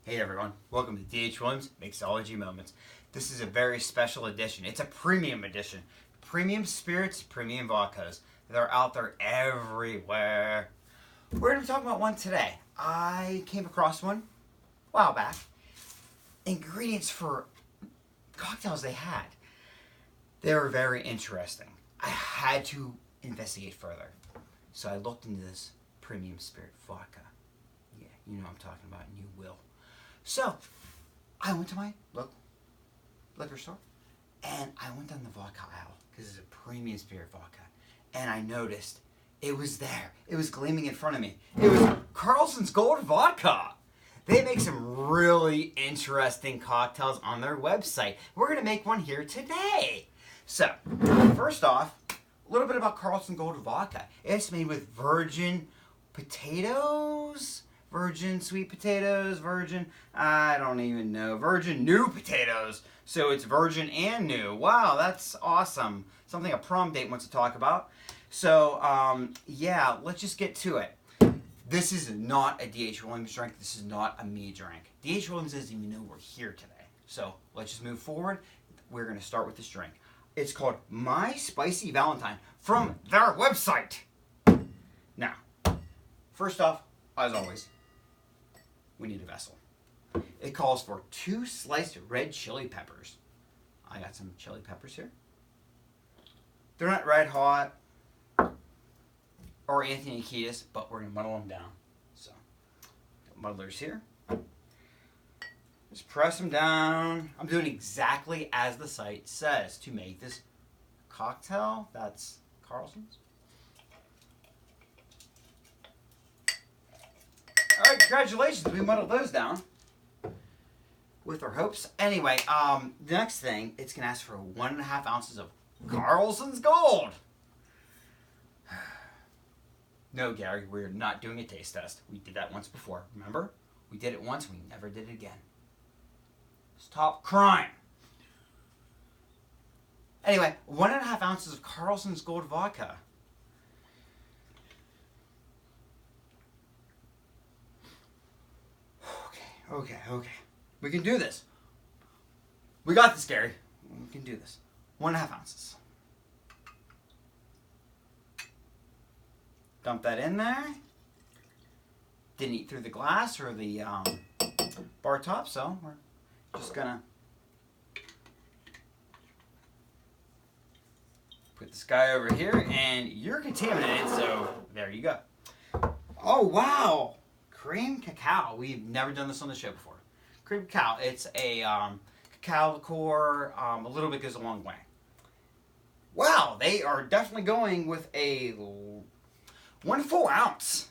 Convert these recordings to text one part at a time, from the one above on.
Hey everyone, welcome to D.H. Williams Mixology Moments. This is a very special edition. It's a premium edition. Premium spirits, premium vodkas. They're out there everywhere. We're going to be talking about one today. I came across one a while back. Ingredients for cocktails they had. They were very interesting. I had to investigate further. So I looked into this premium spirit vodka. Yeah, you know what I'm talking about, and you will. So, I went to my local liquor store, and I went down the vodka aisle, because it's a premium spirit vodka, and I noticed it was there. It was gleaming in front of me. It was Karlsson's Gold Vodka. They make some really interesting cocktails on their website. We're going to make one here today. So, first off, a little bit about Karlsson Gold Vodka. It's made with virgin potatoes, virgin sweet potatoes, virgin, I don't even know, virgin new potatoes. So it's virgin and new. Wow, that's awesome. Something a prom date wants to talk about. So, yeah, let's just get to it. This is not a D.H. Williams drink. This is not a me drink. D.H. Williams doesn't even know we're here today. So let's just move forward. We're going to start with this drink. It's called My Spicy Valentine from their website. Now, first off, as always, we need a vessel. It calls for 2 sliced red chili peppers. I got some chili peppers here. They're not red hot or Anthony Kiedis, but we're going to muddle them down. So, got muddlers here. Just press them down. I'm doing exactly as the site says to make this cocktail. That's Karlsson's. All right, congratulations. We muddled those down with our hopes. Anyway, the next thing, it's going to ask for 1.5 ounces of Karlsson's Gold. No, Gary, we're not doing a taste test. We did that once before. Remember? We did it once. We never did it again. Stop crying. Anyway, 1.5 ounces of Karlsson's Gold Vodka. Okay. We can do this. We got this, Gary. We can do this. 1.5 ounces. Dump that in there. Didn't eat through the glass or the bar top, so we're just gonna put this guy over here, and you're contaminated, so there you go. Oh, wow. Creme de Cacao. We've never done this on the show before. Creme de Cacao. It's a cacao liqueur. A little bit goes a long way. Wow, they are definitely going with a 1 full ounce.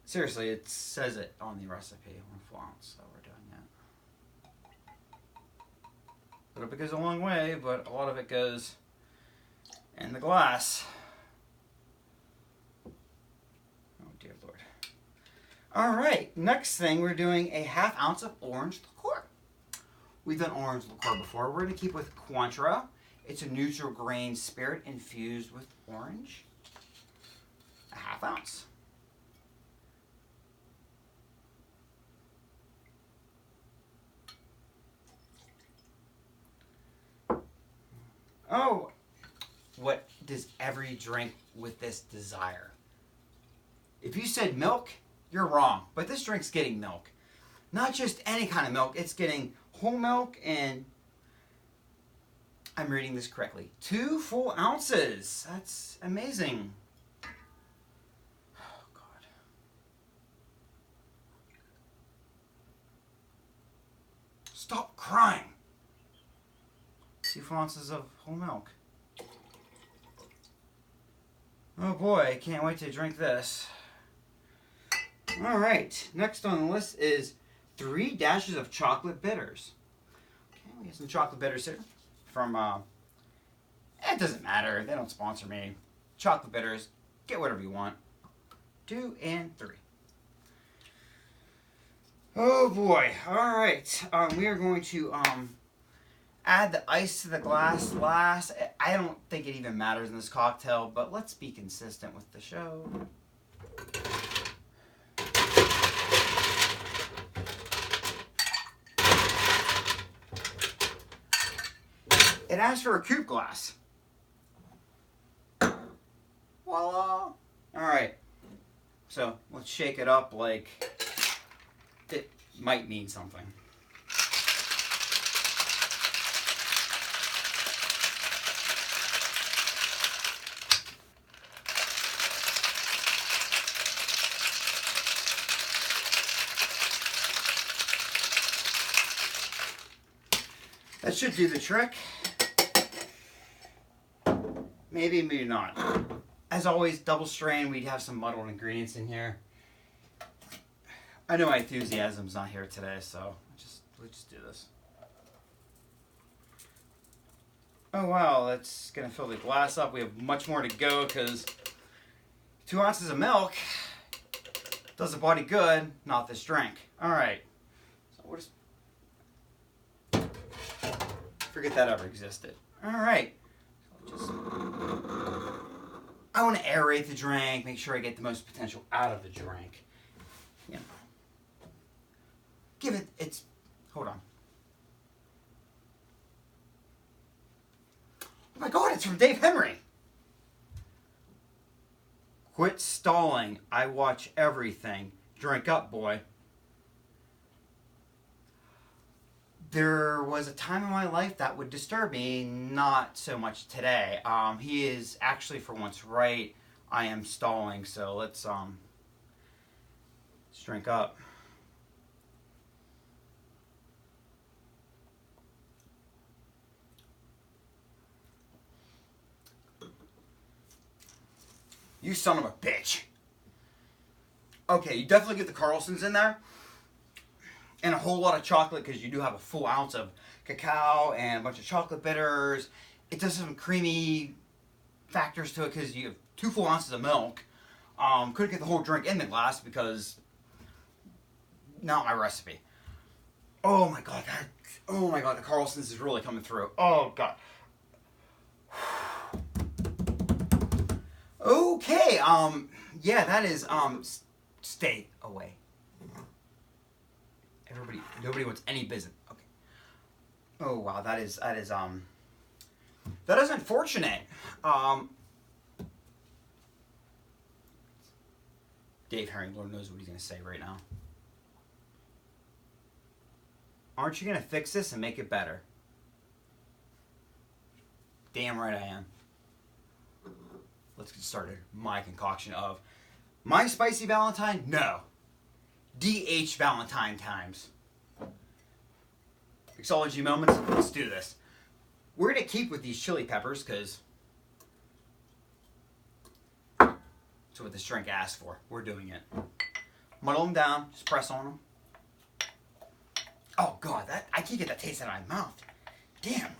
Seriously, it says it on the recipe. 1 full ounce. So we're doing that. A little bit goes a long way, but a lot of it goes in the glass. Dear Lord. All right, next thing we're doing a 1/2 ounce of orange liqueur. We've done orange liqueur before. We're going to keep with Cointreau. It's a neutral grain spirit infused with orange. 1/2 ounce. Oh, what does every drink with this desire? If you said milk, you're wrong. But this drink's getting milk. Not just any kind of milk. It's getting whole milk, and I'm reading this correctly. 2 full ounces. That's amazing. Oh, God. Stop crying. 2 full ounces of whole milk. Oh, boy. I can't wait to drink this. All right, next on the list is 3 dashes of chocolate bitters. Okay, we have some chocolate bitters here from, it doesn't matter. They don't sponsor me. Chocolate bitters, get whatever you want. 2 and 3. Oh boy, all right. We are going to add the ice to the glass last. I don't think it even matters in this cocktail, but let's be consistent with the show. It asks for a coupe glass. Voila! Alright. So, let's shake it up like it might mean something. That should do the trick. Maybe, maybe not. As always, double strain, we'd have some muddled ingredients in here. I know my enthusiasm's not here today, so let's just do this. Oh wow, that's gonna fill the glass up. We have much more to go because 2 ounces of milk does the body good, not this drink. Alright. So we'll just forget that ever existed. Alright. I want to aerate the drink, make sure I get the most potential out of the drink. You know. Give it its... Hold on. Oh my god, it's from Dave Henry! Quit stalling. I watch everything. Drink up, boy. There was a time in my life that would disturb me, not so much today. He is actually for once right. I am stalling, so let's drink up. You son of a bitch. Okay, you definitely get the Karlssons in there. And a whole lot of chocolate because you do have a full ounce of cacao and a bunch of chocolate bitters. It does some creamy factors to it because you have 2 full ounces of milk. Couldn't get the whole drink in the glass because not my recipe. Oh my god, the Karlssons is really coming through. Oh god. Okay, yeah, that is stay away. Nobody wants any business. Okay. Oh wow, that is unfortunate. Dave Herring, Lord knows what he's gonna say right now. Aren't you gonna fix this and make it better? Damn right I am. Let's get started. My concoction of my Spicy Valentine? No. DH Valentine times. Mixology moments. Let's do this. We're going to keep with these chili peppers because that's what this drink asks for. We're doing it. Muddle them down. Just press on them. Oh god, I can't get that taste out of my mouth. Damn.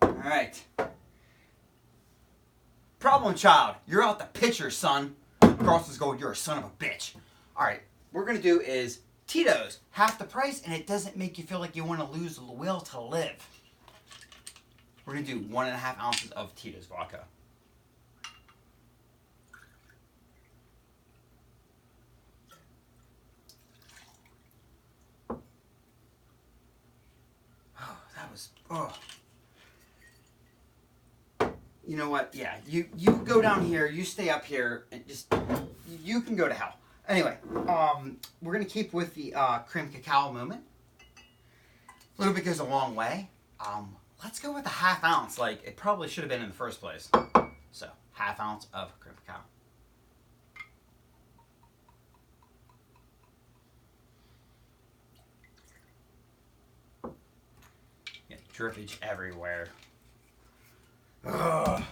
Alright. Problem child. You're out the picture, son. Karlsson's going, you're a son of a bitch. Alright, what we're going to do is Tito's, half the price, and it doesn't make you feel like you want to lose the will to live. We're going to do 1.5 ounces of Tito's vodka. Oh, that was, oh. You know what? Yeah, you go down here, you stay up here, and just, you can go to hell. Anyway, we're going to keep with the Creme de Cacao moment. A little bit goes a long way. Let's go with a 1/2 ounce, like it probably should have been in the first place. So, 1/2 ounce of Creme de Cacao. Yeah, drippage everywhere. Ugh.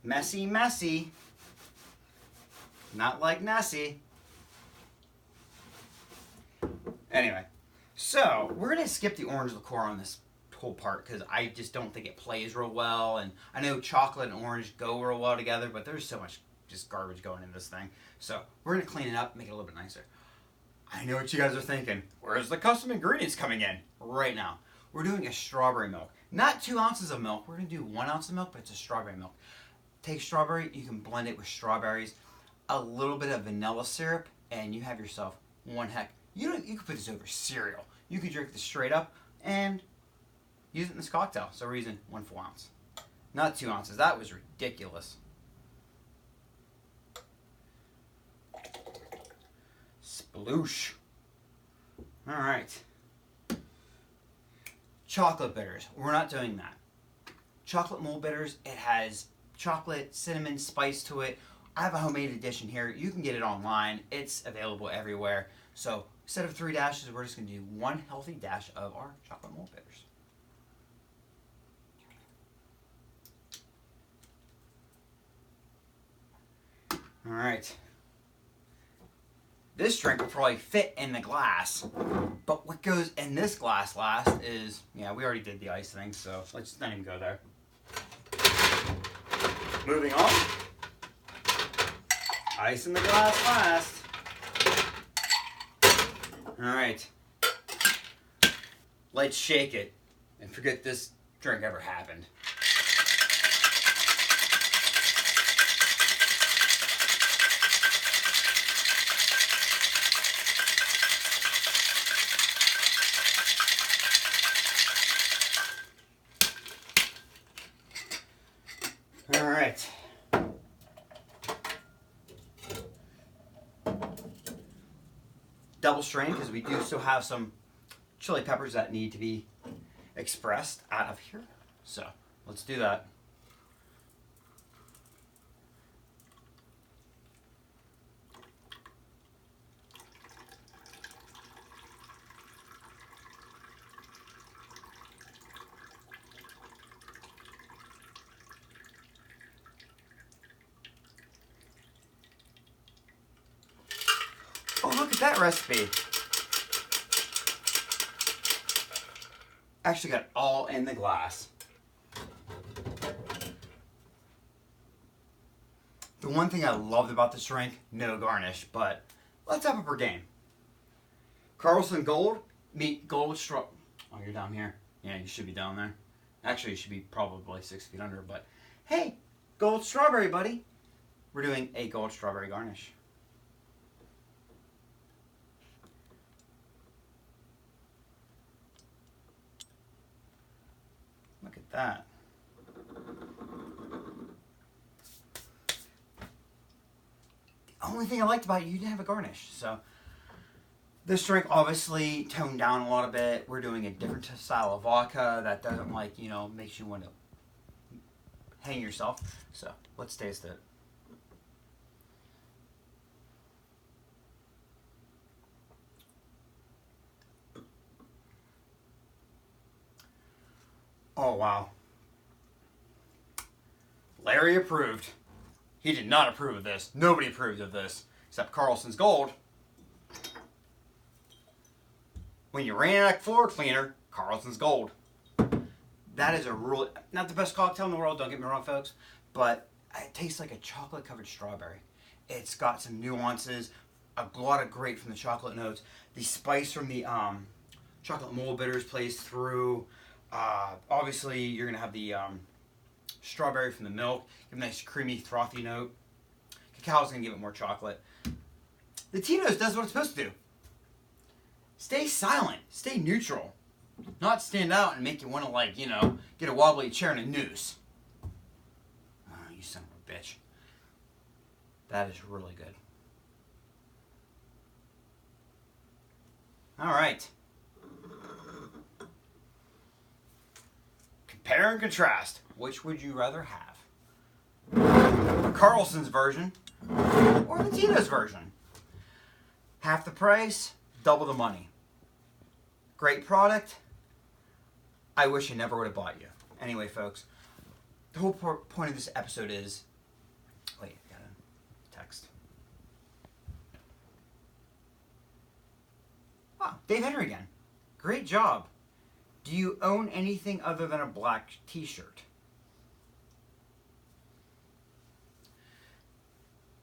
Messy, messy. Not like Nessie. Anyway, so we're going to skip the orange liqueur on this whole part because I just don't think it plays real well. And I know chocolate and orange go real well together, but there's so much just garbage going in this thing. So we're going to clean it up, make it a little bit nicer. I know what you guys are thinking. Where's the custom ingredients coming in? Right now. We're doing a strawberry milk. Not 2 ounces of milk. We're going to do 1 ounce of milk, but it's a strawberry milk. Take strawberry, you can blend it with strawberries, a little bit of vanilla syrup, and you have yourself one heck. You could put this over cereal. You could drink this straight up, and use it in this cocktail. So we're using 1 full ounce. Not 2 ounces. That was ridiculous. Sploosh. Alright. Chocolate bitters. We're not doing that. Chocolate malt bitters, it has chocolate, cinnamon, spice to it. I have a homemade edition here. You can get it online. It's available everywhere. So instead of 3 dashes, we're just going to do 1 healthy dash of our chocolate malt bitters. All right. This drink will probably fit in the glass, but what goes in this glass last is, yeah, we already did the ice thing, so let's not even go there. Moving on. Ice in the glass last. All right. Let's shake it and forget this drink ever happened. All right. Double strain, because we do still have some chili peppers that need to be expressed out of here. So let's do that. Oh, look at that recipe. Actually got it all in the glass. The one thing I loved about this drink, no garnish, but let's up our game. Karlsson Gold, meet Gold Straw. Oh, you're down here. Yeah, you should be down there. Actually, you should be probably 6 feet under, but hey, Gold Strawberry, buddy. We're doing a Gold Strawberry garnish. Look at that. The only thing I liked about it, you didn't have a garnish. So this drink obviously toned down a lot of bit. We're doing a different style of vodka that doesn't makes you want to hang yourself. So let's taste it. Oh, wow. Larry approved. He did not approve of this. Nobody approved of this, except Karlsson's Gold. When you ran out of floor cleaner, Karlsson's Gold. That is a really, not the best cocktail in the world, don't get me wrong, folks, but it tastes like a chocolate-covered strawberry. It's got some nuances, a lot of grape from the chocolate notes. The spice from the chocolate malt bitters plays through. Obviously, you're going to have the strawberry from the milk. Give a nice creamy, frothy note. Cacao's going to give it more chocolate. The Tito's does what it's supposed to do. Stay silent. Stay neutral. Not stand out and make you want to, get a wobbly chair and a noose. Oh, you son of a bitch. That is really good. All right. Compare and contrast. Which would you rather have? Karlsson's version or the Tito's version? Half the price, double the money. Great product. I wish I never would have bought you. Anyway, folks, the whole point of this episode is... Wait, I got a text. Oh, Dave Henry again. Great job. Do you own anything other than a black t-shirt?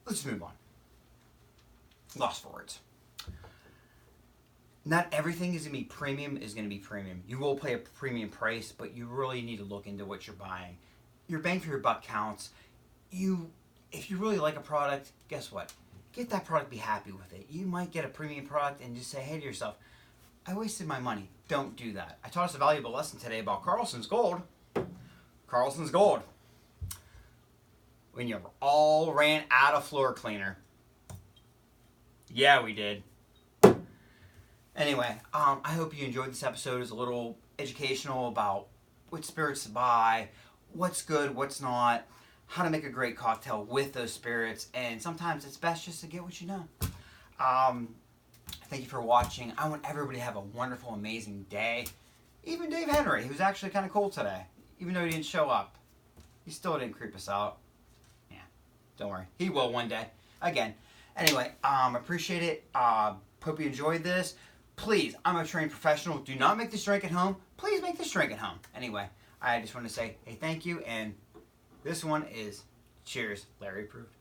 Let's move on. Lost for words. Not everything is going to be premium. You will pay a premium price, but you really need to look into what you're buying. Your bang for your buck counts. If you really like a product, guess what? Get that product, be happy with it. You might get a premium product and just say, hey to yourself, I wasted my money. Don't do that. I taught us a valuable lesson today about Karlsson's Gold. Karlsson's Gold. When you all ran out of floor cleaner. Yeah, we did. Anyway, I hope you enjoyed this episode. It's a little educational about what spirits to buy, what's good, what's not, how to make a great cocktail with those spirits, and sometimes it's best just to get what you know. Thank you for watching. I want everybody to have a wonderful, amazing day. Even Dave Henry, who's actually kind of cool today, even though he didn't show up. He still didn't creep us out. Yeah, don't worry. He will one day. Again. Anyway, appreciate it. Hope you enjoyed this. Please, I'm a trained professional. Do not make this drink at home. Please make this drink at home. Anyway, I just want to say, hey, thank you. And this one is cheers, Larry approved.